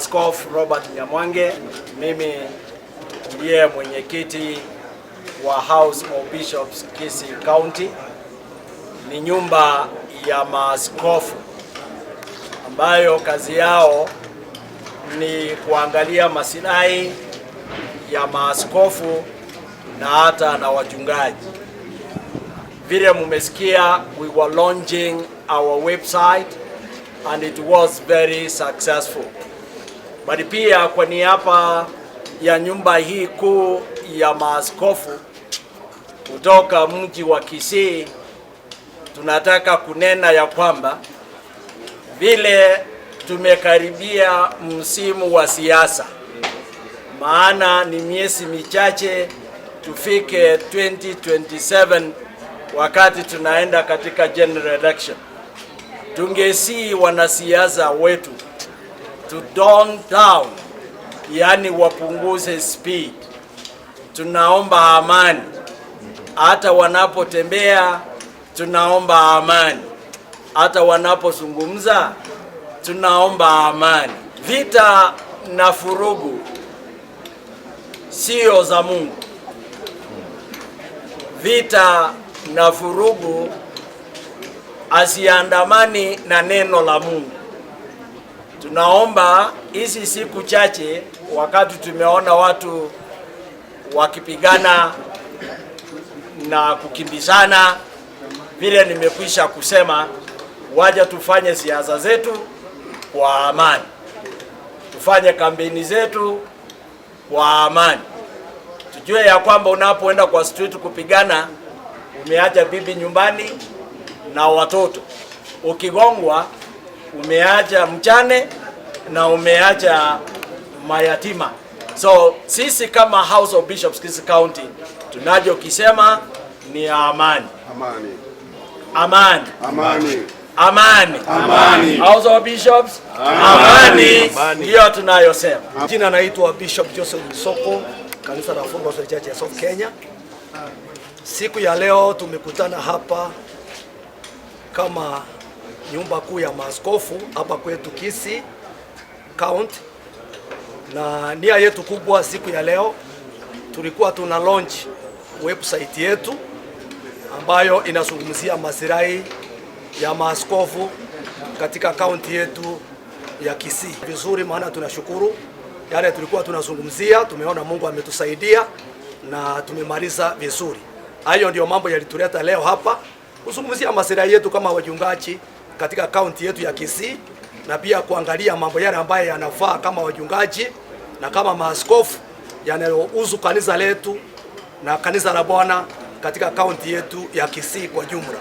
Askofu Robert Nyamwange, mimi ndiye mwenyekiti wa House of Bishops Kisii County. Ni nyumba ya maaskofu ambayo kazi yao ni kuangalia maslahi ya maaskofu na hata na wachungaji. Vile mumesikia, we were launching our website and it was very successful. Bali pia kwa niaba ya nyumba hii kuu ya maaskofu kutoka mji wa Kisii, tunataka kunena ya kwamba vile tumekaribia msimu wa siasa, maana ni miezi michache tufike 2027 wakati tunaenda katika general election. Tungesi wanasiasa wetu to tone down, yani wapunguze speed. Tunaomba amani, hata wanapotembea tunaomba amani, hata wanapozungumza tunaomba amani. Vita na furugu sio za Mungu. Vita na furugu asiandamani na neno la Mungu. Tunaomba hizi siku chache, wakati tumeona watu wakipigana na kukimbizana, vile nimekwisha kusema, waja tufanye siasa zetu kwa amani, tufanye kampeni zetu kwa amani. Tujue ya kwamba unapoenda kwa street kupigana, umeacha bibi nyumbani na watoto. Ukigongwa umeacha mchane na umeacha mayatima. So sisi kama House of Bishops Kisii County tunachokisema ni amani. Amani. Amani. Amani. Amani. Amani. House of Bishops, amani. Hiyo tunayosema. Jina naitwa Bishop Joseph Msoko, kanisa la Full Gospel Church of Kenya. Siku ya leo tumekutana hapa kama nyumba kuu ya maaskofu hapa kwetu Kisii County, na nia yetu kubwa siku ya leo tulikuwa tuna launch website yetu ambayo inazungumzia maslahi ya maaskofu katika county yetu ya Kisii. Vizuri, maana tunashukuru yale tulikuwa tunazungumzia, tumeona Mungu ametusaidia na tumemaliza vizuri. Hayo ndio mambo yalituleta leo hapa kuzungumzia maslahi yetu kama wachungaji katika kaunti yetu ya Kisii, na pia kuangalia mambo yale ambayo yanafaa kama wachungaji na kama maaskofu yanayohusu kanisa letu na kanisa la Bwana katika kaunti yetu ya Kisii kwa jumla.